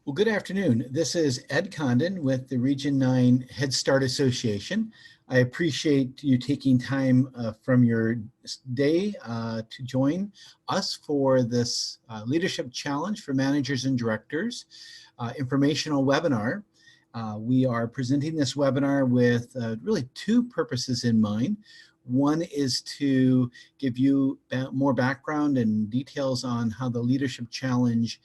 Well, good afternoon. This is Ed Condon with the Region 9 Head Start Association. I appreciate you taking time from your day to join us for this Leadership Challenge for Managers and Directors informational webinar. We are presenting this webinar with really two purposes in mind. One is to give you more background and details on how the Leadership Challenge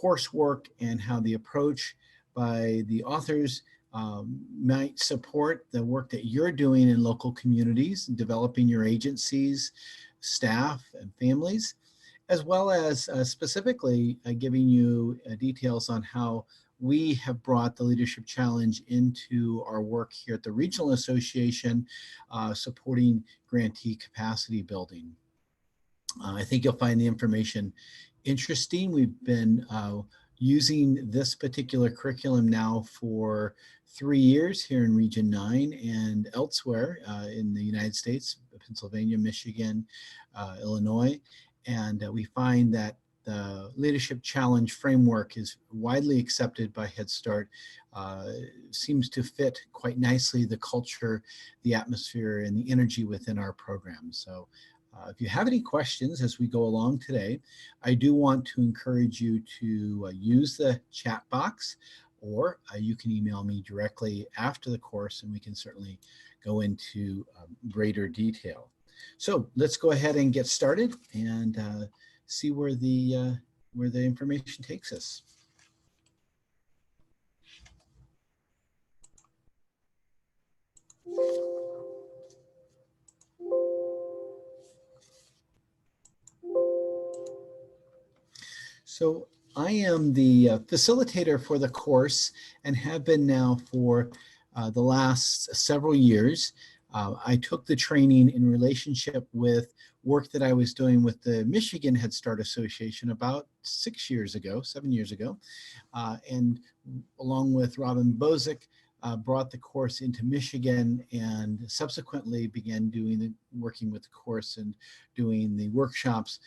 coursework and how the approach by the authors might support the work that you're doing in local communities, developing your agencies, staff, and families, as well as specifically giving you details on how we have brought the Leadership Challenge into our work here at the Regional Association, supporting grantee capacity building. I think you'll find the information interesting. We've been using this particular curriculum now for 3 years here in Region 9 and elsewhere in the United States, Pennsylvania, Michigan, Illinois. And we find that the Leadership Challenge framework is widely accepted by Head Start, seems to fit quite nicely the culture, the atmosphere, and the energy within our program. So if you have any questions as we go along today, I do want to encourage you to use the chat box, or you can email me directly after the course and we can certainly go into greater detail. So let's go ahead and get started and see where the information takes us. So I am the facilitator for the course and have been now for the last several years. I took the training in relationship with work that I was doing with the Michigan Head Start Association about 7 years ago, and along with Robin Bozick, brought the course into Michigan and subsequently began working with the course and doing the workshops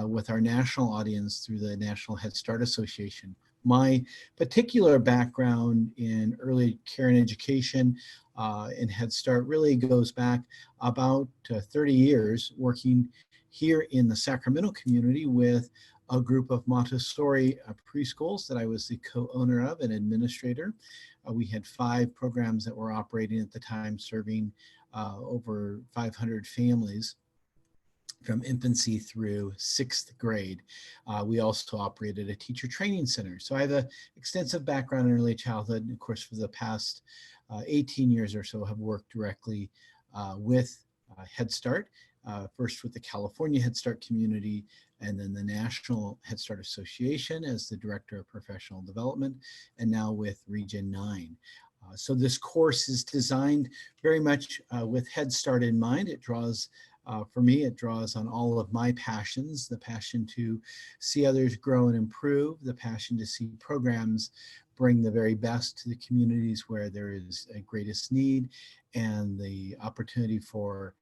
with our national audience through the National Head Start Association. My particular background in early care and education in Head Start really goes back about 30 years working here in the Sacramento community with a group of Montessori preschools that I was the co-owner of and administrator. We had 5 programs that were operating at the time, serving over 500 families from infancy through 6th grade. We also operated a teacher training center. So I have an extensive background in early childhood, and of course for the past 18 years or so have worked directly with Head Start, first with the California Head Start community, and then the National Head Start Association as the Director of Professional Development, and now with Region 9. So this course is designed very much with Head Start in mind. It draws for me, it draws on all of my passions, the passion to see others grow and improve, the passion to see programs bring the very best to the communities where there is a greatest need, and the opportunity for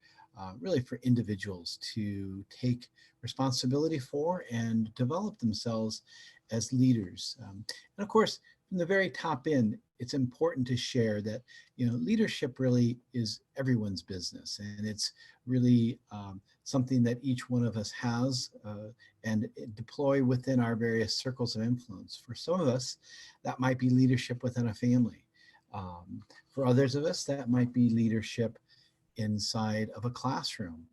really for individuals to take responsibility for and develop themselves as leaders. And of course, from the very top end, it's important to share that, you know, leadership really is everyone's business, and it's really something that each one of us has and deploy within our various circles of influence. For some of us, that might be leadership within a family. For others of us, that might be leadership inside of a classroom.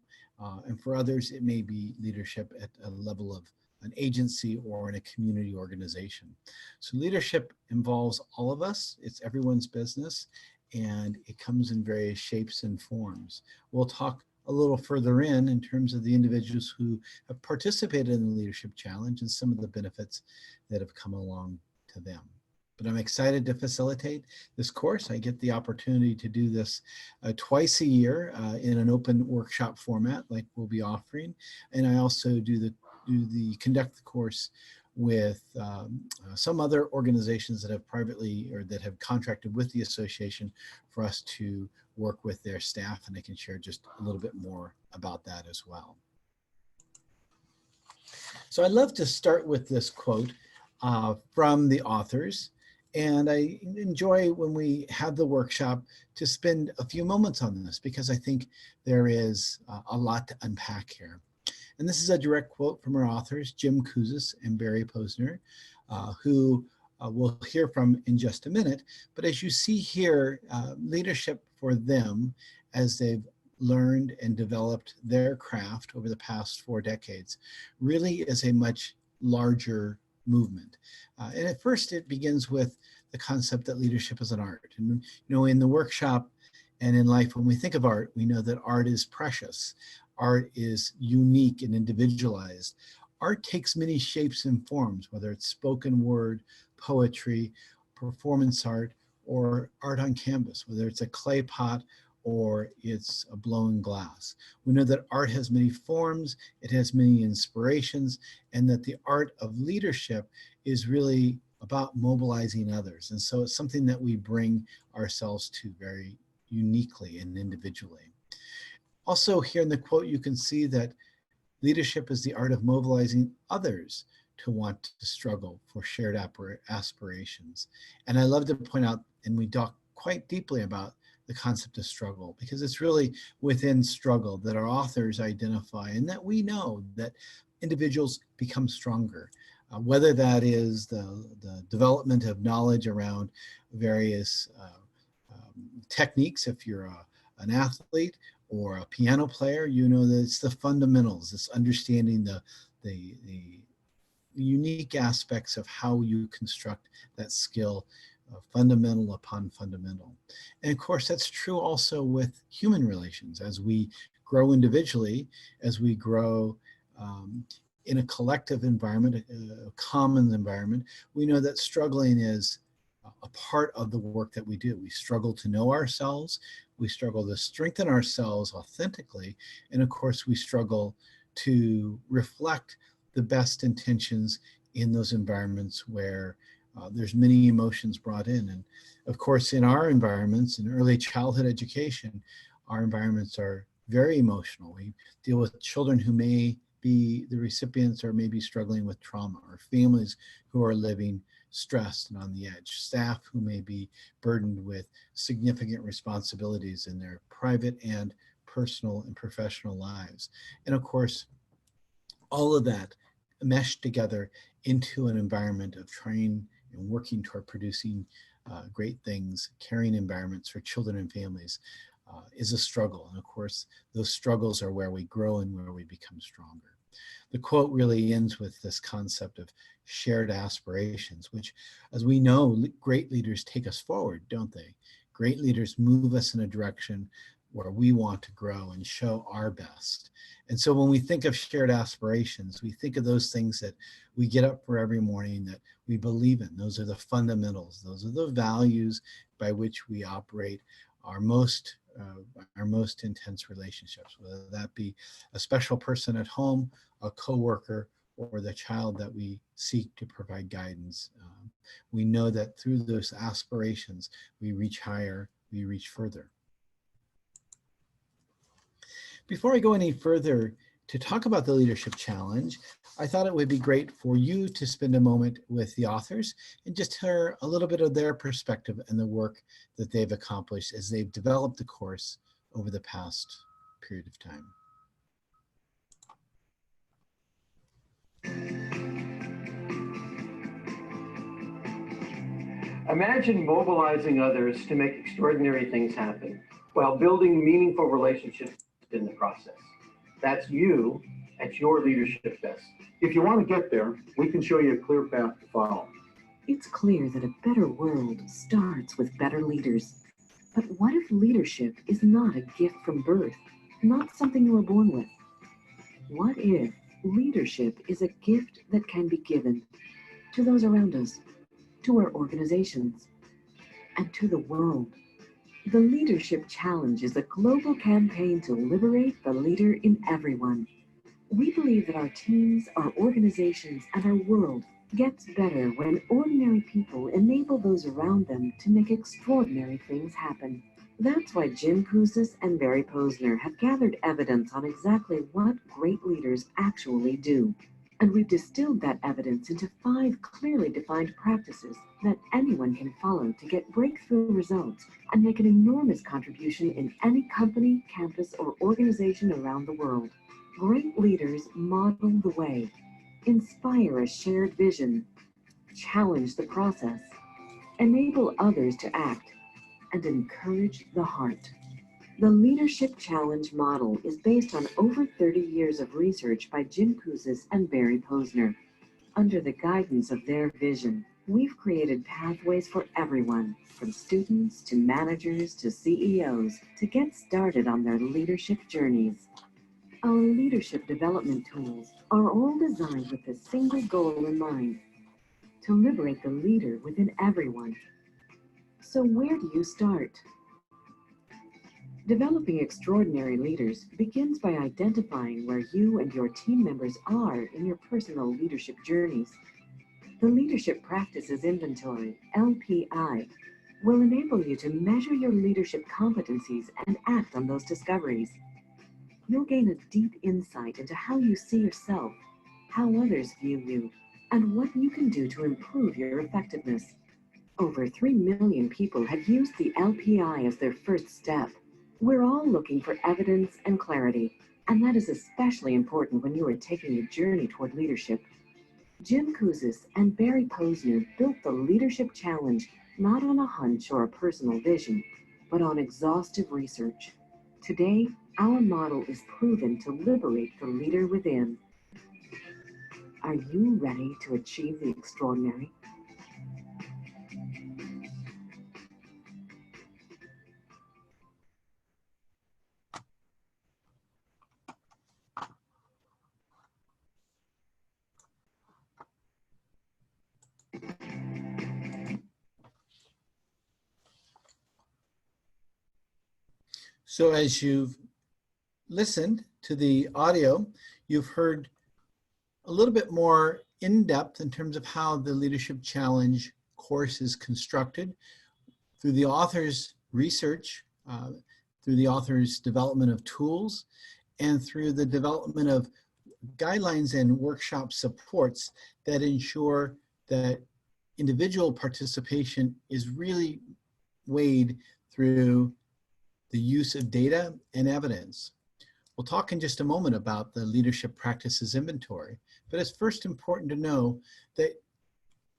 And for others, it may be leadership at a level of an agency or in a community organization. So leadership involves all of us. It's everyone's business, and it comes in various shapes and forms. We'll talk a little further in terms of the individuals who have participated in the Leadership Challenge and some of the benefits that have come along to them. But I'm excited to facilitate this course. I get the opportunity to do this twice a year in an open workshop format like we'll be offering. And I also conduct the course with some other organizations that have privately or that have contracted with the association for us to work with their staff, and I can share just a little bit more about that as well. So I'd love to start with this quote from the authors. And I enjoy when we have the workshop to spend a few moments on this because I think there is a lot to unpack here. And this is a direct quote from our authors, Jim Kouzes and Barry Posner, who we'll hear from in just a minute. But as you see here, leadership for them as they've learned and developed their craft over the past 4 decades really is a much larger movement. And at first it begins with the concept that leadership is an art. And in the workshop and in life, when we think of art, we know that art is precious. Art is unique and individualized. Art takes many shapes and forms, whether it's spoken word, poetry, performance art, or art on canvas, whether it's a clay pot or it's a blown glass. We know that art has many forms, it has many inspirations, and that the art of leadership is really about mobilizing others. And so it's something that we bring ourselves to very uniquely and individually. Also here in the quote, you can see that leadership is the art of mobilizing others to want to struggle for shared aspirations. And I love to point out, and we talk quite deeply about the concept of struggle, because it's really within struggle that our authors identify and that we know that individuals become stronger. Whether that is the development of knowledge around various techniques, if you're an athlete or a piano player, you know that it's the fundamentals, it's understanding the unique aspects of how you construct that skill, fundamental upon fundamental. And of course, that's true also with human relations. As we grow individually, as we grow in a collective environment, a common environment, we know that struggling is a part of the work that we do. We struggle to know ourselves, we struggle to strengthen ourselves authentically, and of course we struggle to reflect the best intentions in those environments where there's many emotions brought in. And of course, in our environments, in early childhood education, our environments are very emotional. We deal with children who may be the recipients or may be struggling with trauma, or families who are living stressed and on the edge, staff who may be burdened with significant responsibilities in their private and personal and professional lives. And of course, all of that meshed together into an environment of trying and working toward producing great things, caring environments for children and families is a struggle. And of course, those struggles are where we grow and where we become stronger. The quote really ends with this concept of shared aspirations, which, as we know, great leaders take us forward, don't they? Great leaders move us in a direction where we want to grow and show our best. And so when we think of shared aspirations, we think of those things that we get up for every morning that we believe in. Those are the fundamentals. Those are the values by which we operate our most intense relationships, whether that be a special person at home, a coworker, or the child that we seek to provide guidance. We know that through those aspirations, we reach higher, we reach further. Before I go any further to talk about the leadership challenge, I thought it would be great for you to spend a moment with the authors and just hear a little bit of their perspective and the work that they've accomplished as they've developed the course over the past period of time. Imagine mobilizing others to make extraordinary things happen while building meaningful relationships in the process. That's you at your leadership best. If you want to get there, we can show you a clear path to follow. It's clear that a better world starts with better leaders. But what if leadership is not a gift from birth, not something you were born with? What if leadership is a gift that can be given to those around us, to our organizations, and to the world? The Leadership Challenge is a global campaign to liberate the leader in everyone. We believe that our teams, our organizations, and our world gets better when ordinary people enable those around them to make extraordinary things happen. That's why Jim Kouzes and Barry Posner have gathered evidence on exactly what great leaders actually do. And we've distilled that evidence into 5 clearly defined practices that anyone can follow to get breakthrough results and make an enormous contribution in any company, campus, or organization around the world. Great leaders model the way, inspire a shared vision, challenge the process, enable others to act, and encourage the heart. The Leadership Challenge model is based on over 30 years of research by Kouzes and Barry Posner. Under the guidance of their vision, we've created pathways for everyone, from students to managers to CEOs, to get started on their leadership journeys. Our leadership development tools are all designed with a single goal in mind: to liberate the leader within everyone. So where do you start? Developing extraordinary leaders begins by identifying where you and your team members are in your personal leadership journeys. The Leadership Practices Inventory, LPI, will enable you to measure your leadership competencies and act on those discoveries. You'll gain a deep insight into how you see yourself, how others view you, and what you can do to improve your effectiveness. Over 3 million people have used the LPI as their first step. We're all looking for evidence and clarity, and that is especially important when you are taking a journey toward leadership. Kouzes and Barry Posner built the Leadership Challenge not on a hunch or a personal vision, but on exhaustive research. Today, our model is proven to liberate the leader within. Are you ready to achieve the extraordinary? So as you've listened to the audio, you've heard a little bit more in depth in terms of how the Leadership Challenge course is constructed through the author's research, through the author's development of tools, and through the development of guidelines and workshop supports that ensure that individual participation is really weighed through the use of data and evidence. We'll talk in just a moment about the Leadership Practices Inventory, but it's first important to know that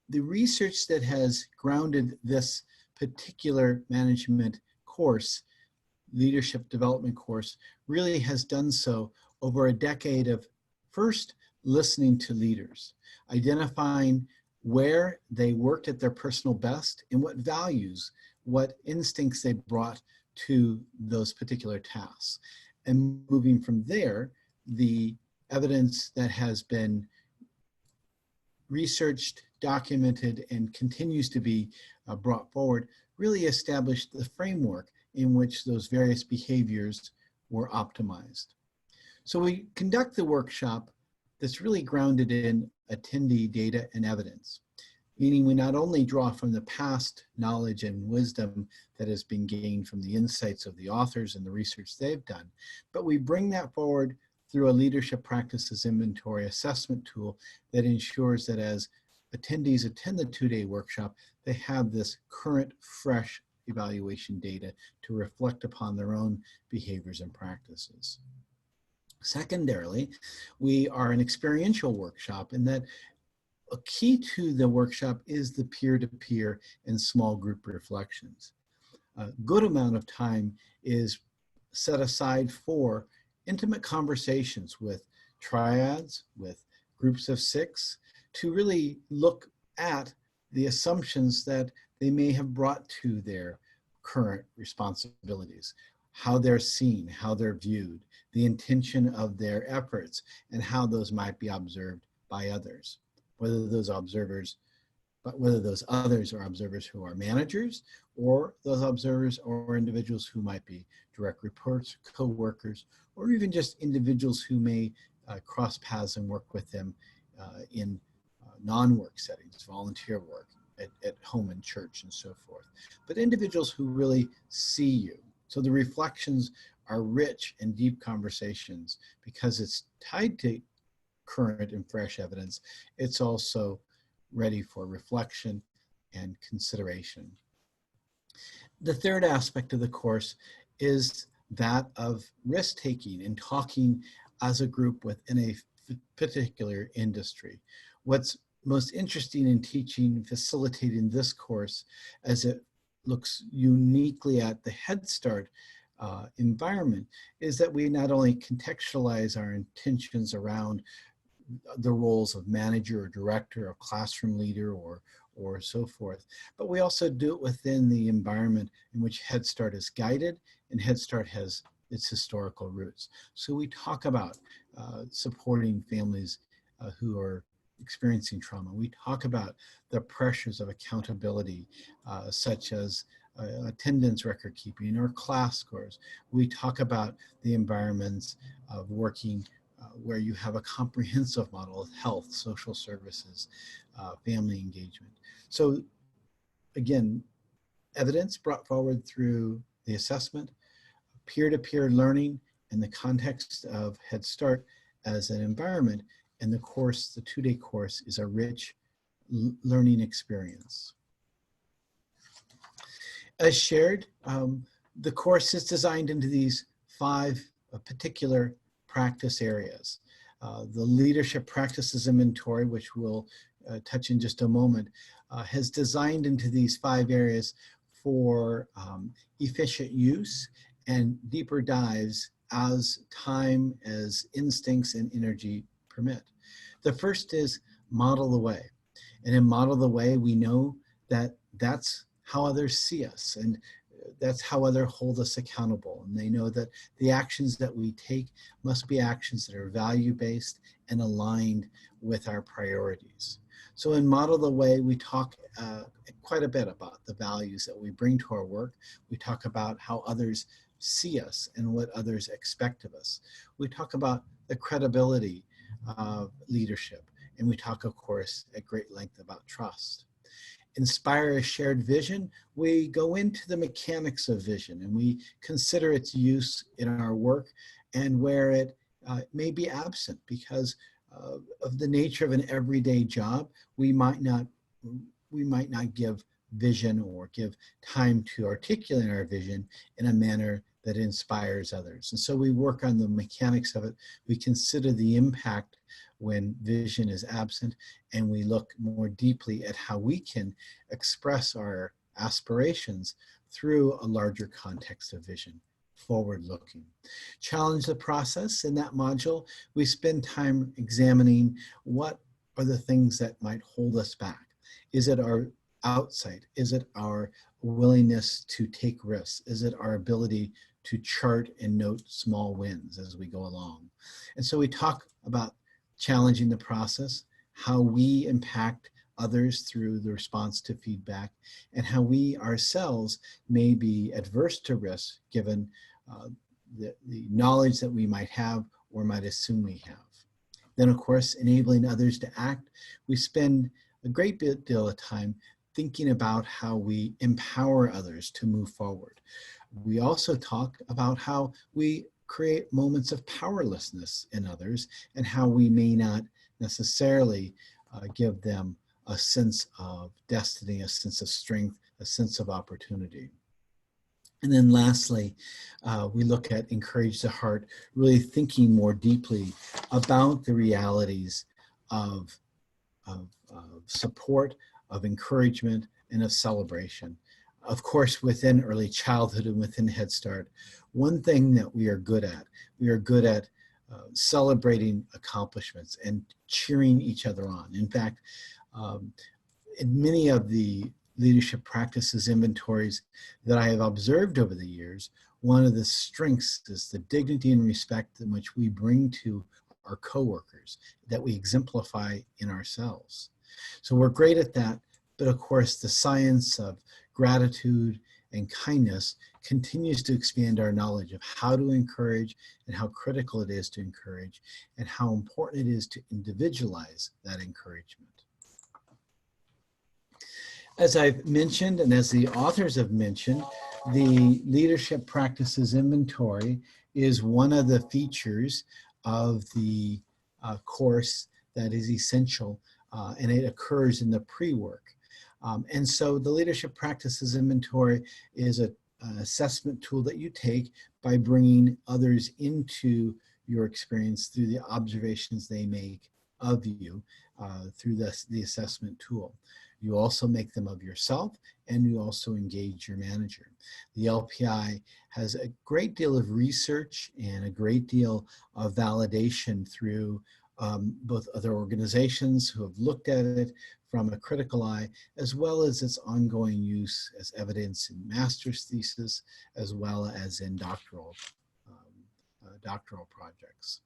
the research that has grounded this particular management course, leadership development course, really has done so over a decade of first listening to leaders, identifying where they worked at their personal best and what values, what instincts they brought to those particular tasks. And moving from there, the evidence that has been researched, documented, and continues to be brought forward really established the framework in which those various behaviors were optimized. So we conduct the workshop that's really grounded in attendee data and evidence, meaning we not only draw from the past knowledge and wisdom that has been gained from the insights of the authors and the research they've done, but we bring that forward through a Leadership Practices Inventory assessment tool that ensures that as attendees attend the 2-day workshop, they have this current, fresh evaluation data to reflect upon their own behaviors and practices. Secondarily, we are an experiential workshop in that a key to the workshop is the peer-to-peer and small group reflections. A good amount of time is set aside for intimate conversations with triads, with groups of 6, to really look at the assumptions that they may have brought to their current responsibilities, how they're seen, how they're viewed, the intention of their efforts, and how those might be observed by others. Whether those others are observers who are managers, or those observers or individuals who might be direct reports, co-workers, or even just individuals who may cross paths and work with them in non-work settings, volunteer work, at home and church and so forth. But individuals who really see you. So the reflections are rich and deep conversations because it's tied to current and fresh evidence. It's also ready for reflection and consideration. The third aspect of the course is that of risk-taking and talking as a group within a particular industry. What's most interesting in teaching and facilitating this course, as it looks uniquely at the Head Start environment, is that we not only contextualize our intentions around the roles of manager or director or classroom leader or so forth, but we also do it within the environment in which Head Start is guided and Head Start has its historical roots. So we talk about supporting families who are experiencing trauma. We talk about the pressures of accountability, such as attendance record keeping or class scores. We talk about the environments of working where you have a comprehensive model of health, social services, family engagement. So again, evidence brought forward through the assessment, peer-to-peer learning in the context of Head Start as an environment, and the course, the two-day course, is a rich learning experience. As shared, the course is designed into these 5 particular practice areas. The leadership practices inventory, which we'll touch in just a moment, has designed into these 5 areas for efficient use and deeper dives as time, as instincts and energy permit. The first is model the way. And in model the way, we know that that's how others see us, and that's how others hold us accountable. And they know that the actions that we take must be actions that are value-based and aligned with our priorities. So in Model the Way, we talk quite a bit about the values that we bring to our work. We talk about how others see us and what others expect of us. We talk about the credibility of leadership. And we talk, of course, at great length about trust. Inspire a shared vision. We go into the mechanics of vision and we consider its use in our work and where it may be absent because of the nature of an everyday job. We might not give vision or give time to articulate our vision in a manner that inspires others. And so we work on the mechanics of it. We consider the impact when vision is absent, and we look more deeply at how we can express our aspirations through a larger context of vision, forward-looking. Challenge the process. In that module, we spend time examining what are the things that might hold us back. Is it our outside? Is it our willingness to take risks? Is it our ability to chart and note small wins as we go along? And so we talk about challenging the process, how we impact others through the response to feedback, and how we ourselves may be adverse to risk given the knowledge that we might have or might assume we have. Then, of course, enabling others to act. We spend a great deal of time thinking about how we empower others to move forward. We also talk about how we create moments of powerlessness in others and how we may not necessarily give them a sense of destiny, a sense of strength, a sense of opportunity. And then lastly, we look at Encourage the Heart, really thinking more deeply about the realities of support, of encouragement, and of celebration. Of course, within early childhood and within Head Start, one thing that we are good at celebrating accomplishments and cheering each other on. In fact, in many of the leadership practices inventories that I have observed over the years, one of the strengths is the dignity and respect in which we bring to our coworkers, that we exemplify in ourselves. So we're great at that, but of course the science of gratitude and kindness continues to expand our knowledge of how to encourage and how critical it is to encourage and how important it is to individualize that encouragement. As I've mentioned, and as the authors have mentioned, the leadership practices inventory is one of the features of the course that is essential, and it occurs in the pre-work. And so the leadership practices inventory is an assessment tool that you take by bringing others into your experience through the observations they make of you through the assessment tool. You also make them of yourself, and you also engage your manager. The LPI has a great deal of research and a great deal of validation through both other organizations who have looked at it from a critical eye, as well as its ongoing use as evidence in master's thesis, as well as in doctoral projects.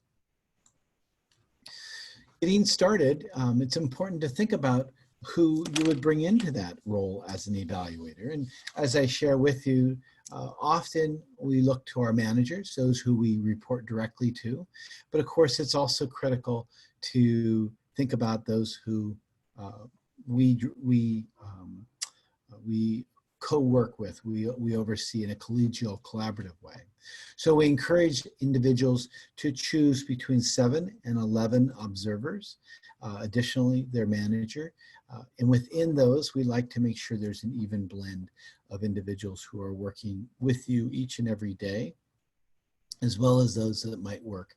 Getting started, it's important to think about who you would bring into that role as an evaluator. And as I share with you, often we look to our managers, those who we report directly to. But of course, it's also critical to think about those who we co-work with, we oversee in a collegial, collaborative way. So we encourage individuals to choose between 7 and 11 observers, additionally their manager. And within those, we like to make sure there's an even blend of individuals who are working with you each and every day, as well as those that might work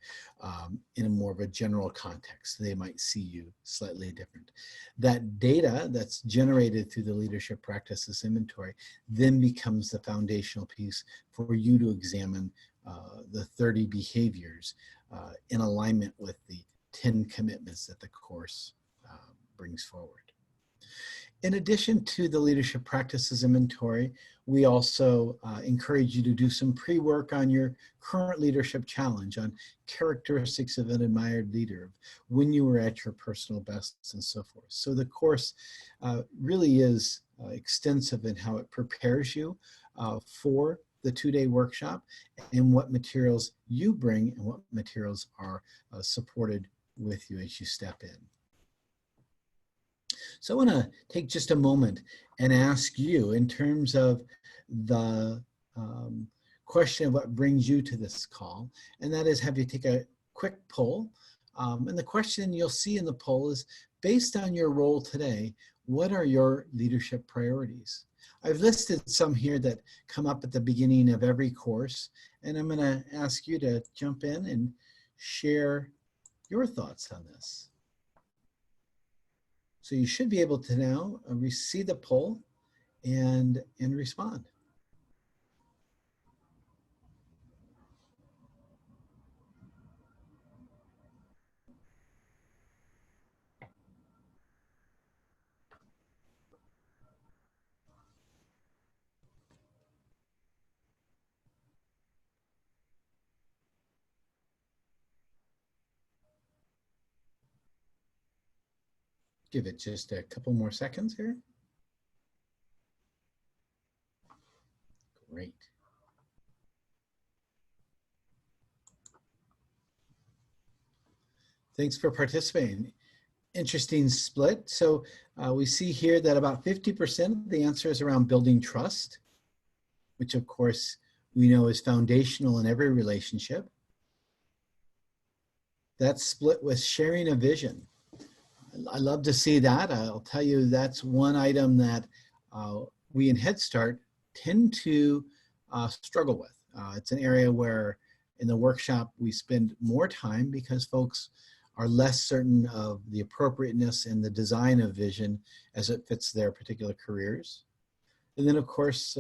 in a more of a general context. They might see you slightly different. That data that's generated through the leadership practices inventory then becomes the foundational piece for you to examine the 30 behaviors in alignment with the 10 commitments that the course brings forward. In addition to the leadership practices inventory, we also encourage you to do some pre-work on your current leadership challenge, on characteristics of an admired leader, when you were at your personal bests and so forth. So the course really is extensive in how it prepares you for the 2-day workshop, and what materials you bring and what materials are supported with you as you step in. So I want to take just a moment and ask you, in terms of the question of what brings you to this call, and that is, have you take a quick poll. And the question you'll see in the poll is, based on your role today, what are your leadership priorities? I've listed some here that come up at the beginning of every course, and I'm going to ask you to jump in and share your thoughts on this. So you should be able to now see the poll and respond. Give it just a couple more seconds here. Great. Thanks for participating. Interesting split. So we see here that about 50% of the answer is around building trust, which of course we know is foundational in every relationship. That's split with sharing a vision. I love to see that. I'll tell you, that's one item that we in Head Start tend to struggle with. It's an area where in the workshop we spend more time because folks are less certain of the appropriateness and the design of vision as it fits their particular careers. And then of course,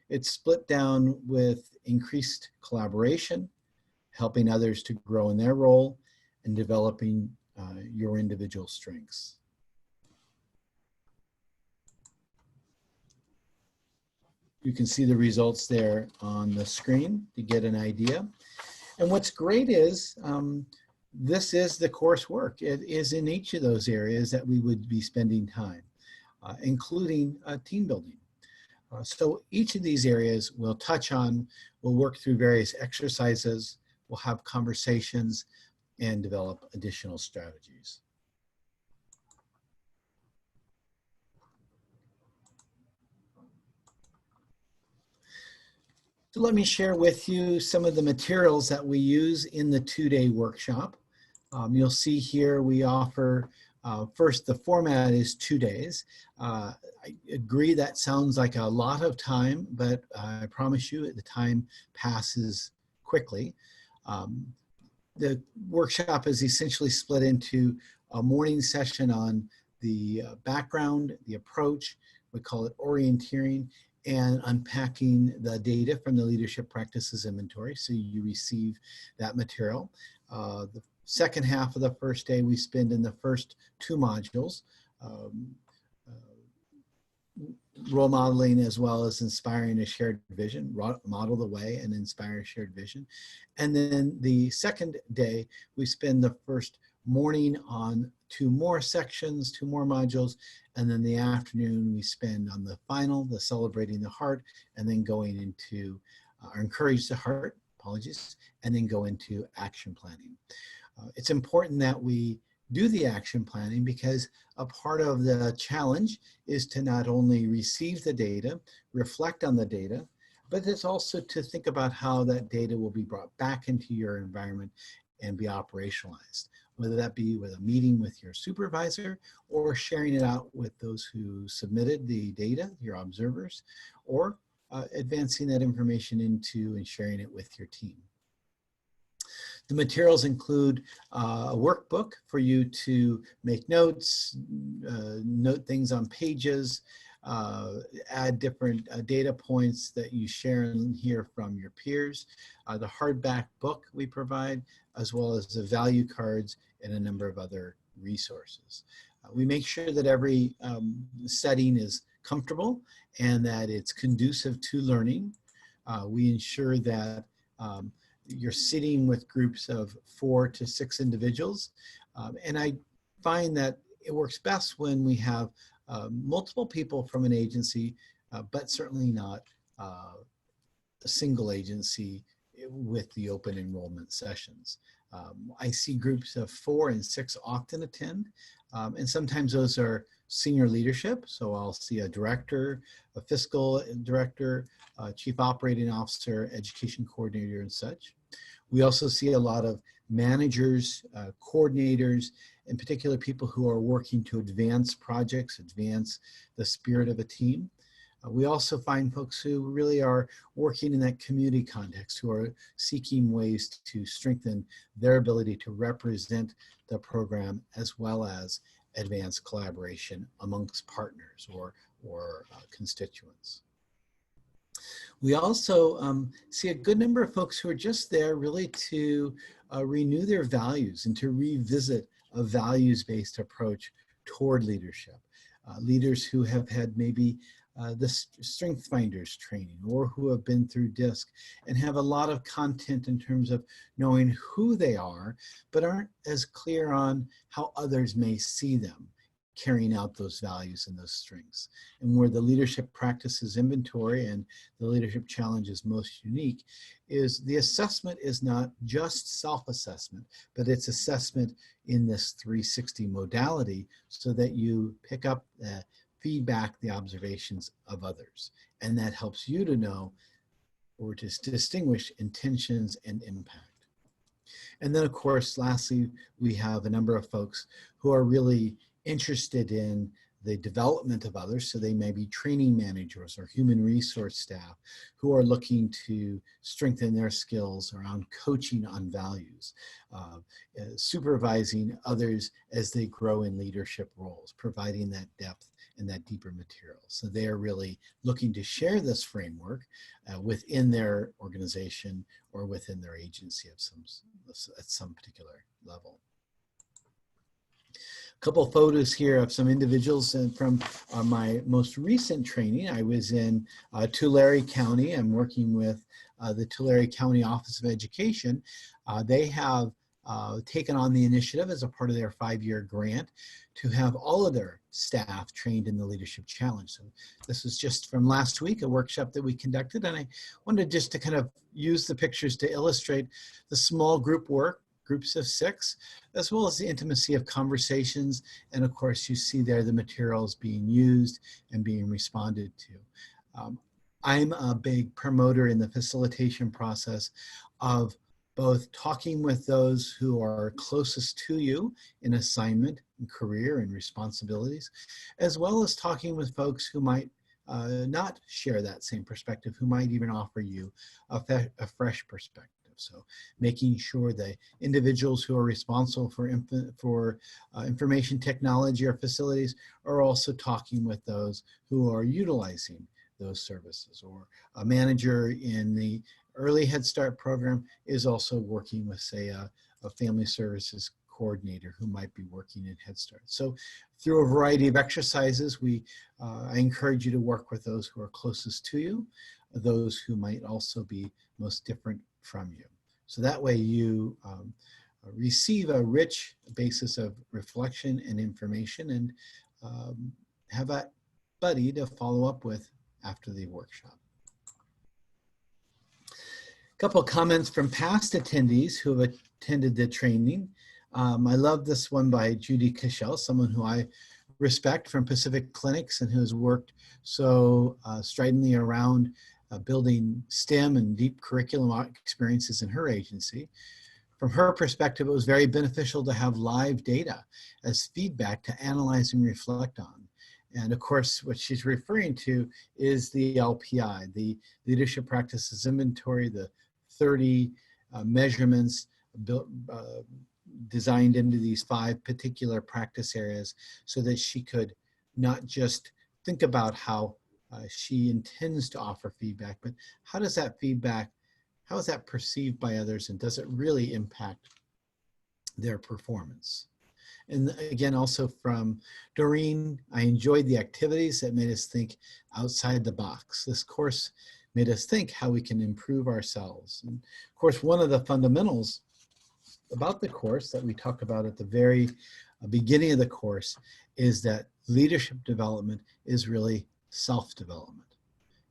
it's split down with increased collaboration, helping others to grow in their role, and developing your individual strengths. You can see the results there on the screen to get an idea. And what's great is this is the coursework. It is in each of those areas that we would be spending time, including team building. So each of these areas we'll touch on, we'll work through various exercises, we'll have conversations, and develop additional strategies. So let me share with you some of the materials that we use in the 2-day workshop. You'll see here we offer, first, the format is 2 days. I agree that sounds like a lot of time, but I promise you the time passes quickly. The workshop is essentially split into a morning session on the background, the approach, we call it orienteering, and unpacking the data from the leadership practices inventory. So you receive that material. The second half of the first day we spend in the first 2 modules, role modeling as well as inspiring a shared vision, model the way and inspire a shared vision. And then the second day, we spend the first morning on 2 more sections, 2 more modules, and then the afternoon we spend on the final, the celebrating the heart, and then going into, or encourage the heart, apologies, and then go into action planning. It's important that we do the action planning because a part of the challenge is to not only receive the data, reflect on the data, but it's also to think about how that data will be brought back into your environment and be operationalized, whether that be with a meeting with your supervisor or sharing it out with those who submitted the data, your observers, or advancing that information into and sharing it with your team. The materials include a workbook for you to make notes, note things on pages, add different data points that you share and hear from your peers, the hardback book we provide, as well as the value cards and a number of other resources. We make sure that every setting is comfortable and that it's conducive to learning. We ensure that you're sitting with groups of 4 to 6 individuals. And I find that it works best when we have multiple people from an agency, but certainly not a single agency with the open enrollment sessions. I see groups of 4 and 6 often attend, and sometimes those are senior leadership. So I'll see a director, a fiscal director, a chief operating officer, education coordinator, and such. We also see a lot of managers, coordinators, in particular people who are working to advance projects, advance the spirit of a team. We also find folks who really are working in that community context, who are seeking ways to strengthen their ability to represent the program as well as advance collaboration amongst partners or constituents. We also see a good number of folks who are just there really to renew their values and to revisit a values-based approach toward leadership. Leaders who have had maybe the Strength Finders training or who have been through DISC and have a lot of content in terms of knowing who they are, but aren't as clear on how others may see them carrying out those values and those strengths. And where the leadership practices inventory and the leadership challenge is most unique is the assessment is not just self-assessment, but it's assessment in this 360 modality so that you pick up the feedback, the observations of others. And that helps you to know or to distinguish intentions and impact. And then of course, lastly, we have a number of folks who are really interested in the development of others. So they may be training managers or human resource staff who are looking to strengthen their skills around coaching on values, supervising others as they grow in leadership roles, providing that depth and that deeper material. So they are really looking to share this framework within their organization or within their agency at some particular level. A couple of photos here of some individuals from my most recent training. I was in Tulare County. I'm working with the Tulare County Office of Education. They have taken on the initiative as a part of their 5-year grant to have all of their staff trained in the Leadership Challenge. So this was just from last week, a workshop that we conducted, and I wanted just to kind of use the pictures to illustrate the small group work, groups of 6, as well as the intimacy of conversations. And of course, you see there the materials being used and being responded to. I'm a big promoter in the facilitation process of both talking with those who are closest to you in assignment and career and responsibilities, as well as talking with folks who might not share that same perspective, who might even offer you a fresh perspective. So making sure the individuals who are responsible for information technology or facilities are also talking with those who are utilizing those services, or a manager in the early Head Start program is also working with, say, a family services coordinator who might be working in Head Start. So through a variety of exercises, I encourage you to work with those who are closest to you, those who might also be most different from you. So that way you receive a rich basis of reflection and information, and have a buddy to follow up with after the workshop. A couple of comments from past attendees who have attended the training. I love this one by Judy Cashel, someone who I respect from Pacific Clinics and who has worked so stridently around building STEM and deep curriculum experiences in her agency. From her perspective, it was very beneficial to have live data as feedback to analyze and reflect on. And of course, what she's referring to is the LPI, the Leadership Practices Inventory, the 30 measurements built, designed into these 5 particular practice areas, so that she could not just think about how she intends to offer feedback, but how does that feedback, how is that perceived by others, and does it really impact their performance? And again, also from Doreen, I enjoyed the activities that made us think outside the box. This course made us think how we can improve ourselves. And of course, one of the fundamentals about the course that we talk about at the very beginning of the course is that leadership development is really self-development,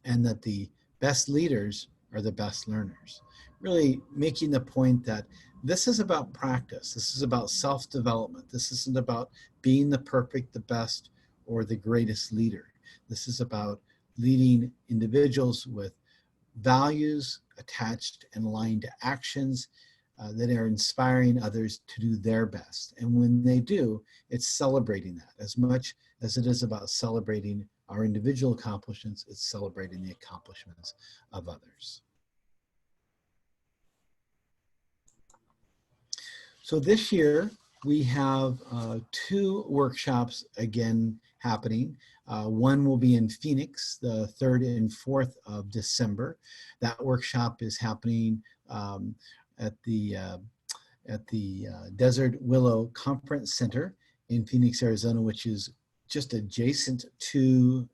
and that the best leaders are the best learners. Really making the point that this is about practice. This is about self-development. This isn't about being the perfect, the best, or the greatest leader. This is about leading individuals with values attached and aligned to actions that are inspiring others to do their best. And when they do, it's celebrating that. As much as it is about celebrating our individual accomplishments, it's celebrating the accomplishments of others. So this year, we have 2 workshops again happening. One will be in Phoenix, the 3rd and 4th of December. That workshop is happening at the Desert Willow Conference Center in Phoenix, Arizona, which is just adjacent to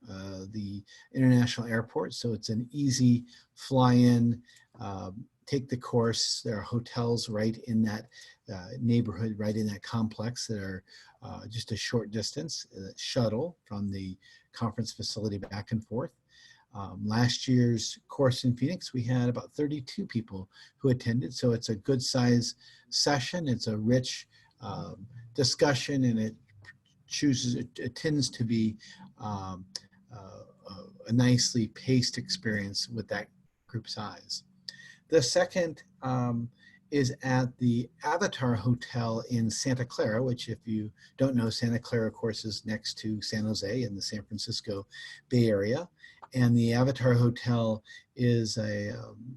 the international airport. So it's an easy fly-in, take the course. There are hotels right in that neighborhood, right in that complex that are just a short distance, shuttle from the conference facility back and forth. Last year's course in Phoenix, we had about 32 people who attended. So it's a good size session. It's a rich discussion, and it tends to be a nicely paced experience with that group size. The second is at the Avatar Hotel in Santa Clara, which, if you don't know, Santa Clara, of course, is next to San Jose in the San Francisco Bay Area. And the Avatar Hotel is a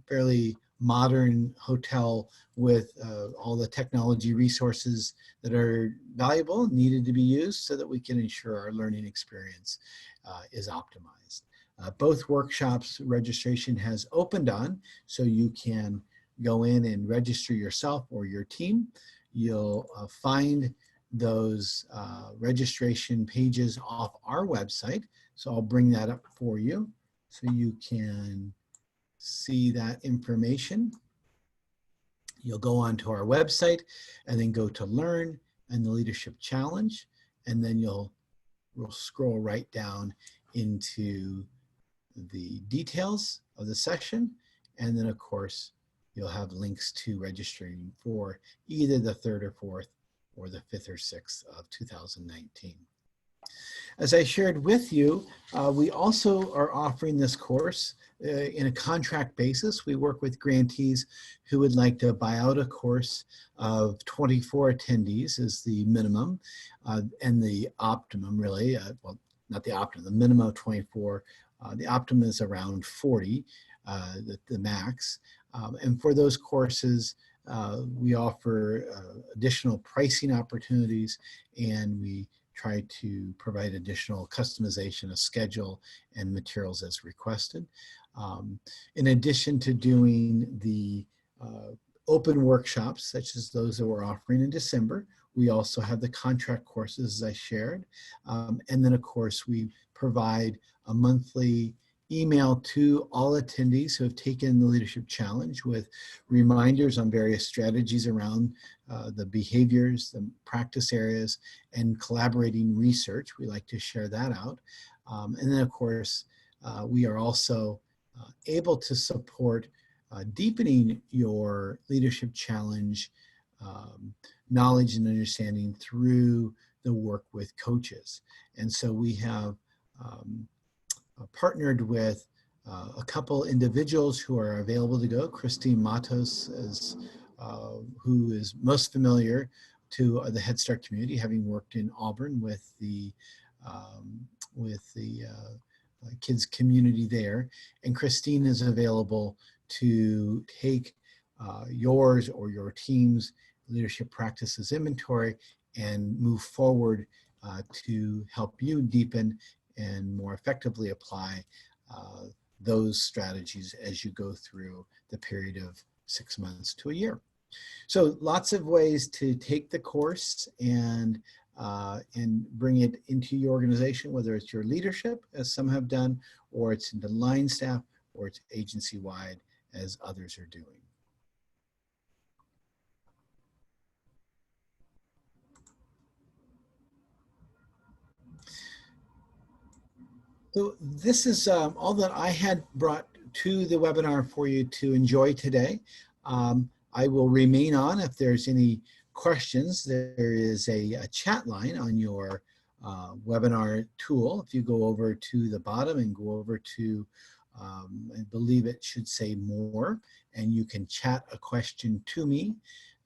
fairly modern hotel with all the technology resources that are valuable and needed to be used so that we can ensure our learning experience is optimized. Both workshops registration has opened on, so you can go in and register yourself or your team. You'll find those registration pages off our website. So I'll bring that up for you so you can see that information. You'll go onto our website and then go to Learn and the Leadership Challenge, and then we'll scroll right down into the details of the session. And then, of course, you'll have links to registering for either the 3rd or 4th or the 5th or 6th of 2019. As I shared with you, we also are offering this course in a contract basis. We work with grantees who would like to buy out a course of 24 attendees is the minimum, and the optimum really, well, not the optimum, the minimum of 24. The optimum is around 40, the max. And for those courses, we offer additional pricing opportunities, and we try to provide additional customization of schedule and materials as requested. In addition to doing the open workshops, such as those that we're offering in December, we also have the contract courses, as I shared. And then, of course, we provide a monthly email to all attendees who have taken the Leadership Challenge with reminders on various strategies around the behaviors, the practice areas, and collaborating research. We like to share that out. And then, of course, we are also able to support deepening your Leadership Challenge knowledge and understanding through the work with coaches. And so we have partnered with a couple individuals who are available to go. Christine Matos, who is most familiar to the Head Start community, having worked in Auburn with the kids community there. And Christine is available to take yours or your team's leadership practices inventory and move forward to help you deepen and more effectively apply those strategies as you go through the period of 6 months to a year. So lots of ways to take the course and bring it into your organization, whether it's your leadership, as some have done, or it's into line staff, or it's agency-wide, as others are doing. So this is all that I had brought to the webinar for you to enjoy today. I will remain on if there's any questions. There is a chat line on your webinar tool. If you go over to the bottom and go over to, I believe it should say more, and you can chat a question to me.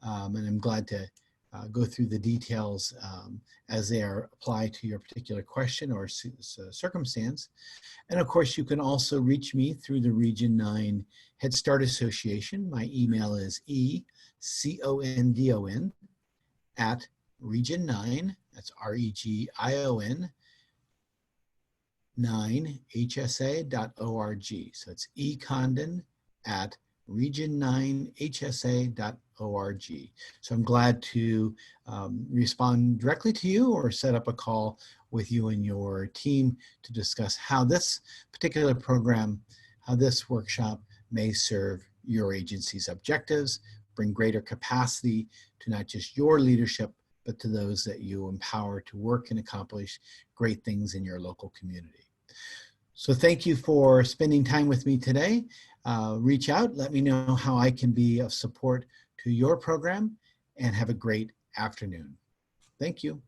And I'm glad to go through the details as they are applied to your particular question or circumstance. And of course, you can also reach me through the Region 9 Head Start Association. My email is econdon at region 9, that's REGION 9hsa.org. So it's econdon at region9hsa.org. So I'm glad to respond directly to you or set up a call with you and your team to discuss how this particular program, how this workshop may serve your agency's objectives, bring greater capacity to not just your leadership, but to those that you empower to work and accomplish great things in your local community. So thank you for spending time with me today. Reach out, let me know how I can be of support to your program, and have a great afternoon. Thank you.